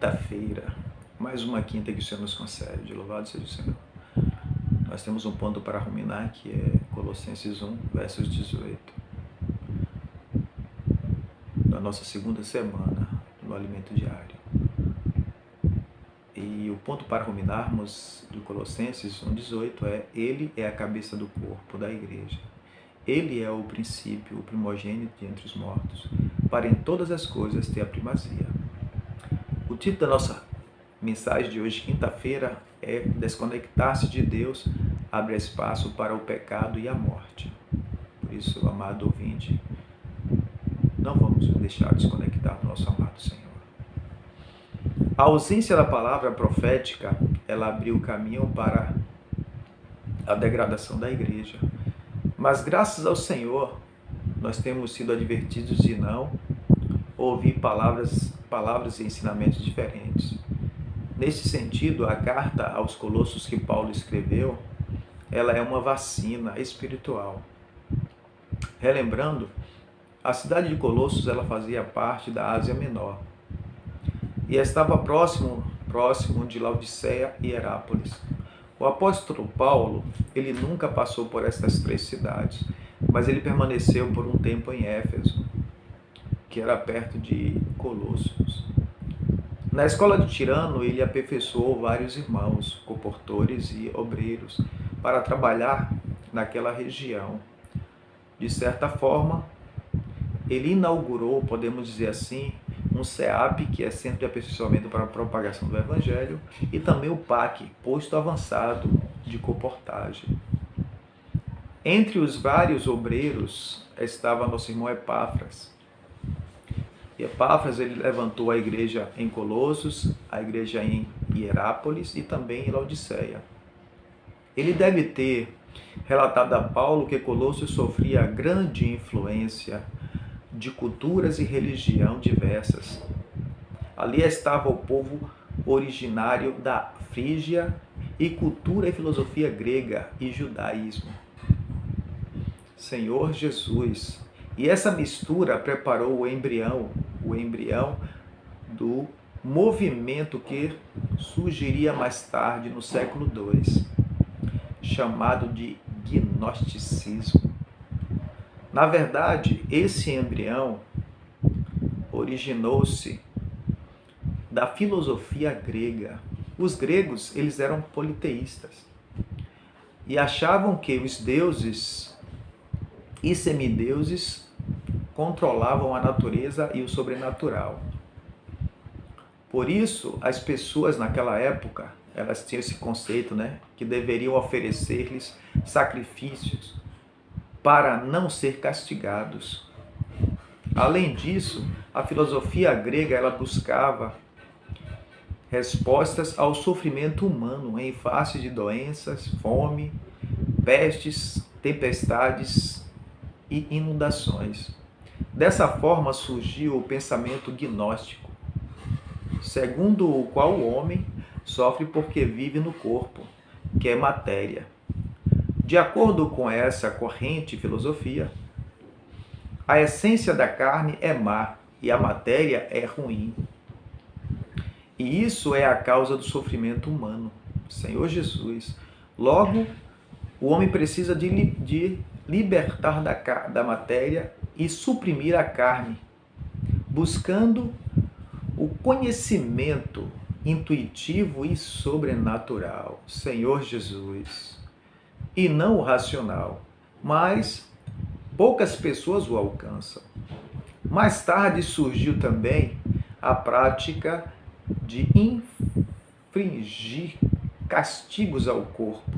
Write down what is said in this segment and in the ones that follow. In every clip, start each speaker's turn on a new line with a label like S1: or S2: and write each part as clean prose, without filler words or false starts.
S1: quinta-feira, mais uma quinta que o Senhor nos concede, louvado seja o Senhor. Nós temos um ponto para ruminar, que é Colossenses 1, versos 18, da nossa segunda semana no alimento diário. E o ponto para ruminarmos de Colossenses 1,18 é: Ele é a cabeça do corpo, da igreja. Ele é o princípio, o primogênito de entre os mortos, para em todas as coisas ter a primazia. O título da nossa mensagem de hoje, quinta-feira, é Desconectar-se de Deus abre espaço para o pecado e a morte. Por isso, amado ouvinte, não vamos deixar desconectar do nosso amado Senhor. A ausência da palavra profética, ela abriu o caminho para a degradação da igreja. Mas graças ao Senhor, nós temos sido advertidos de não ouvir palavras e ensinamentos diferentes. Nesse sentido, a carta aos Colossos que Paulo escreveu, ela é uma vacina espiritual. Relembrando, a cidade de Colossos, ela fazia parte da Ásia Menor e estava próximo de Laodiceia e Herápolis. O apóstolo Paulo, ele nunca passou por estas três cidades, mas ele permaneceu por um tempo em Éfeso, que era perto de Colossos. Na escola de Tirano, ele aperfeiçoou vários irmãos, comportores e obreiros, para trabalhar naquela região. De certa forma, ele inaugurou, podemos dizer assim, um CEAP, que é Centro de Aperfeiçoamento para a Propagação do Evangelho, e também o PAC, Posto Avançado de Comportagem. Entre os vários obreiros estava nosso irmão Epáfras. E Epáfras, ele levantou a igreja em Colossos, a igreja em Hierápolis e também em Laodiceia. Ele deve ter relatado a Paulo que Colossos sofria grande influência de culturas e religião diversas. Ali estava o povo originário da Frígia e cultura e filosofia grega e judaísmo. Senhor Jesus. E essa mistura preparou o embrião do movimento que surgiria mais tarde no século II, chamado de gnosticismo. Na verdade, esse embrião originou-se da filosofia grega. Os gregos, eles eram politeístas e achavam que os deuses e semideuses controlavam a natureza e o sobrenatural. Por isso, as pessoas naquela época, elas tinham esse conceito, que deveriam oferecer-lhes sacrifícios para não ser castigados. Além disso, a filosofia grega, ela buscava respostas ao sofrimento humano em face de doenças, fome, pestes, tempestades e inundações. Dessa forma surgiu o pensamento gnóstico, segundo o qual o homem sofre porque vive no corpo, que é matéria. De acordo com essa corrente filosofia, a essência da carne é má e a matéria é ruim. E isso é a causa do sofrimento humano. Senhor Jesus. Logo, o homem precisa de libertar da matéria e suprimir a carne, buscando o conhecimento intuitivo e sobrenatural. Senhor Jesus. E não o racional, mas poucas pessoas o alcançam. Mais tarde surgiu também a prática de infligir castigos ao corpo,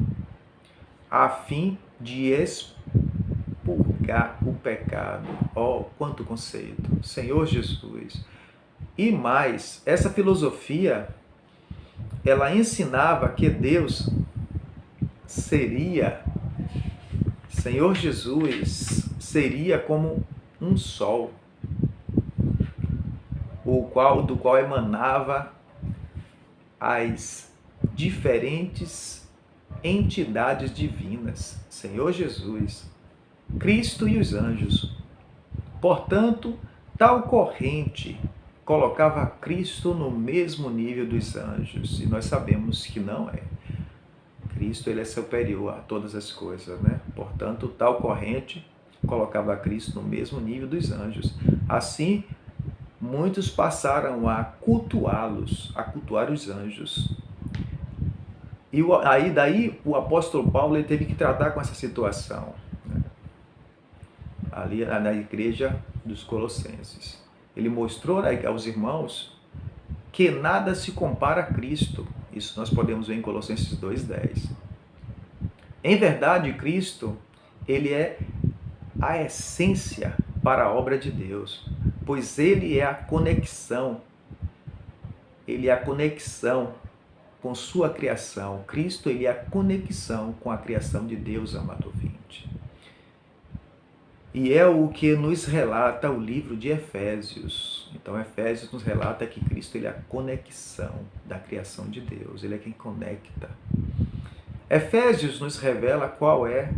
S1: a fim de expurgar o pecado. Oh, quanto conceito! Senhor Jesus! E mais, essa filosofia, ela ensinava que Deus Senhor Jesus, seria como um sol, do qual emanava as diferentes entidades divinas, Senhor Jesus, Cristo e os anjos. Portanto, tal corrente colocava Cristo no mesmo nível dos anjos, e nós sabemos que não é. Cristo ele é superior a todas as coisas, né? Portanto, tal corrente colocava Cristo no mesmo nível dos anjos. Assim, muitos passaram a cultuá-los, a cultuar os anjos. E daí o apóstolo Paulo ele teve que tratar com essa situação, né? Ali na igreja dos Colossenses. Ele mostrou aos irmãos que nada se compara a Cristo. Isso nós podemos ver em Colossenses 2:10. Em verdade, Cristo, ele é a essência para a obra de Deus, pois ele é a conexão. Ele é a conexão com sua criação. Cristo, ele é a conexão com a criação de Deus, amado ouvinte. E é o que nos relata o livro de Efésios. Então, Efésios nos relata que Cristo ele é a conexão da criação de Deus. Ele é quem conecta. Efésios nos revela qual é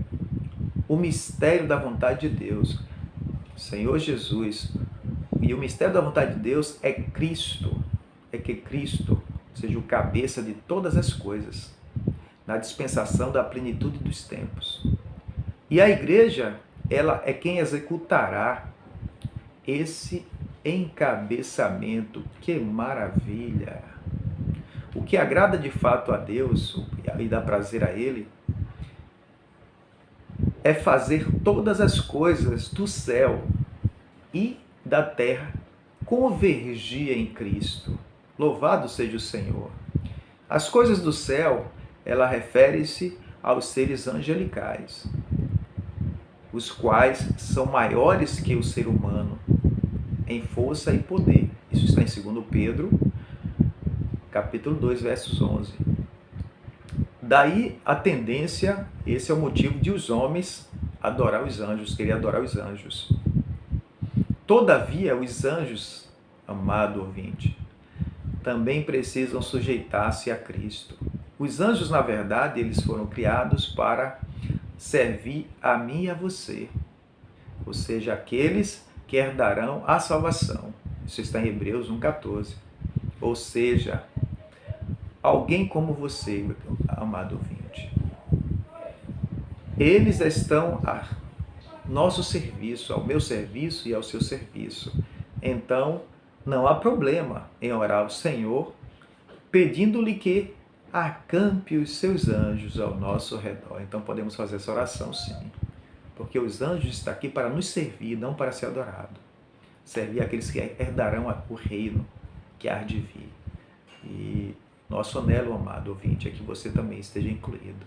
S1: o mistério da vontade de Deus. Senhor Jesus. E o mistério da vontade de Deus é Cristo. É que Cristo seja o cabeça de todas as coisas, na dispensação da plenitude dos tempos. E a igreja, ela é quem executará esse encabeçamento. Que maravilha! O que agrada de fato a Deus e dá prazer a Ele é fazer todas as coisas do céu e da terra convergir em Cristo. Louvado seja o Senhor. As coisas do céu, ela refere-se aos seres angelicais, os quais são maiores que o ser humano em força e poder. Isso está em 2 Pedro, capítulo 2, versos 11. Daí a tendência, esse é o motivo de os homens adorar os anjos, querer adorar os anjos. Todavia, os anjos, amado ouvinte, também precisam sujeitar-se a Cristo. Os anjos, na verdade, eles foram criados para servir a mim e a você, ou seja, aqueles que herdarão a salvação. Isso está em Hebreus 1,14. Ou seja, alguém como você, meu amado ouvinte. Eles estão a nosso serviço, ao meu serviço e ao seu serviço. Então, não há problema em orar ao Senhor, pedindo-lhe que acampe os seus anjos ao nosso redor. Então podemos fazer essa oração sim, porque os anjos estão aqui para nos servir, não para ser adorado. Servir aqueles que herdarão o reino que há de vir. E nosso anelo, amado ouvinte, é que você também esteja incluído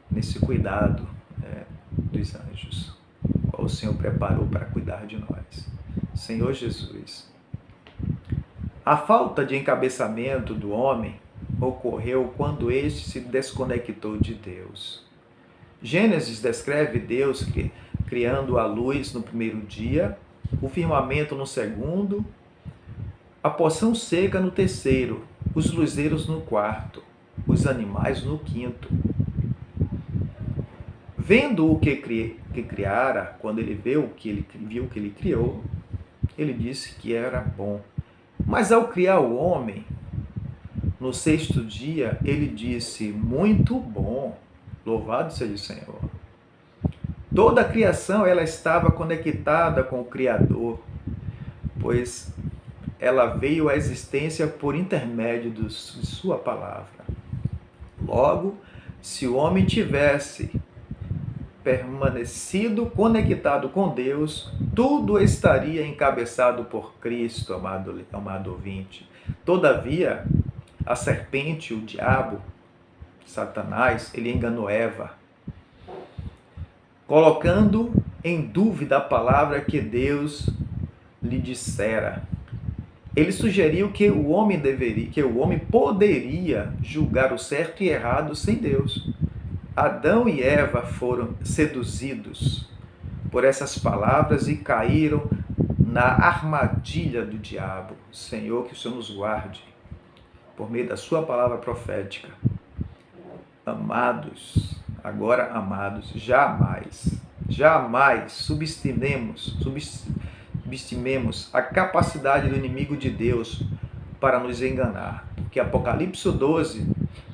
S1: nesse cuidado dos anjos, qual o Senhor preparou para cuidar de nós. Senhor Jesus, a falta de encabeçamento do homem ocorreu quando este se desconectou de Deus. Gênesis descreve Deus criando a luz no primeiro dia, o firmamento no segundo, a porção seca no terceiro, os luzeiros no quarto, os animais no quinto. Vendo o que criara, quando ele viu o que ele criou, ele disse que era bom. Mas ao criar o homem, no sexto dia, ele disse, muito bom, louvado seja o Senhor. Toda a criação ela estava conectada com o Criador, pois ela veio à existência por intermédio de sua palavra. Logo, se o homem tivesse permanecido conectado com Deus, tudo estaria encabeçado por Cristo, amado ouvinte. Todavia, a serpente, o diabo, Satanás, ele enganou Eva, colocando em dúvida a palavra que Deus lhe dissera. Ele sugeriu que o homem poderia julgar o certo e errado sem Deus. Adão e Eva foram seduzidos por essas palavras e caíram na armadilha do diabo. Senhor, que o Senhor nos guarde por meio da sua palavra profética. Amados, subestimemos a capacidade do inimigo de Deus para nos enganar. Porque Apocalipse 12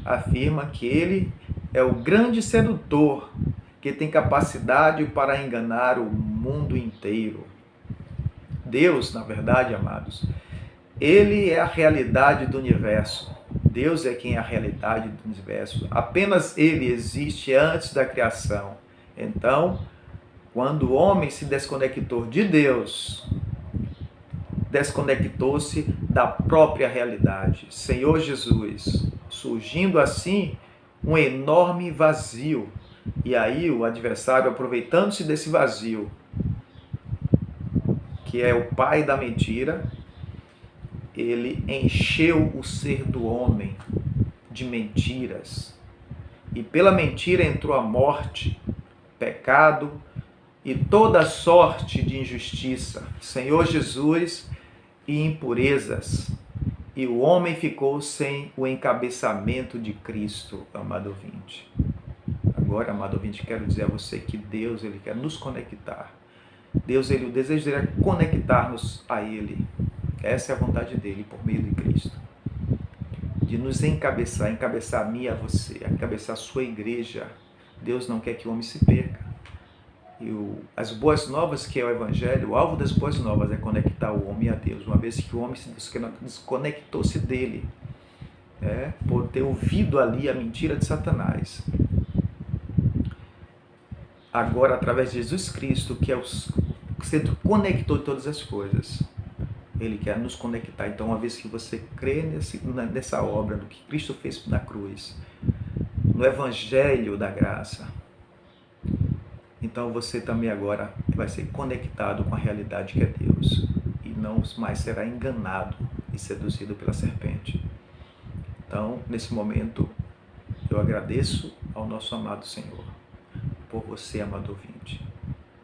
S1: afirma que ele é o grande sedutor que tem capacidade para enganar o mundo inteiro. Deus, na verdade, amados, ele é a realidade do universo. Deus é quem é a realidade do universo. Apenas ele existe antes da criação. Então, quando o homem se desconectou de Deus, desconectou-se da própria realidade. Senhor Jesus, surgindo assim um enorme vazio. E aí o adversário, aproveitando-se desse vazio, que é o pai da mentira, ele encheu o ser do homem de mentiras. E pela mentira entrou a morte, pecado e toda sorte de injustiça. Senhor Jesus, e impurezas. E o homem ficou sem o encabeçamento de Cristo, amado ouvinte. Agora, amado ouvinte, quero dizer a você que Deus, ele quer nos conectar. Deus, ele, o desejo dele é conectar-nos a ele. Essa é a vontade dele, por meio de Cristo. De nos encabeçar a mim e a você, encabeçar a sua igreja. Deus não quer que o homem se perca. E as boas novas, que é o Evangelho, o alvo das boas novas é conectar o homem a Deus, uma vez que o homem se desconectou-se dele, por ter ouvido ali a mentira de Satanás. Agora, através de Jesus Cristo, que é o centro conector de todas as coisas, ele quer nos conectar. Então, uma vez que você crê nessa obra, do que Cristo fez na cruz, no Evangelho da graça, então você também agora vai ser conectado com a realidade que é Deus e não mais será enganado e seduzido pela serpente. Então, nesse momento, eu agradeço ao nosso amado Senhor por você, amado ouvinte,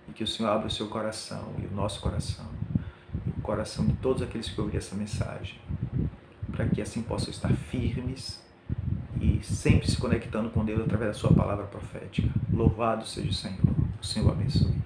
S1: e que o Senhor abra o seu coração e o nosso coração, e o coração de todos aqueles que ouvirem essa mensagem, para que assim possam estar firmes e sempre se conectando com Deus através da sua palavra profética. Louvado seja o Senhor. O Senhor abençoe.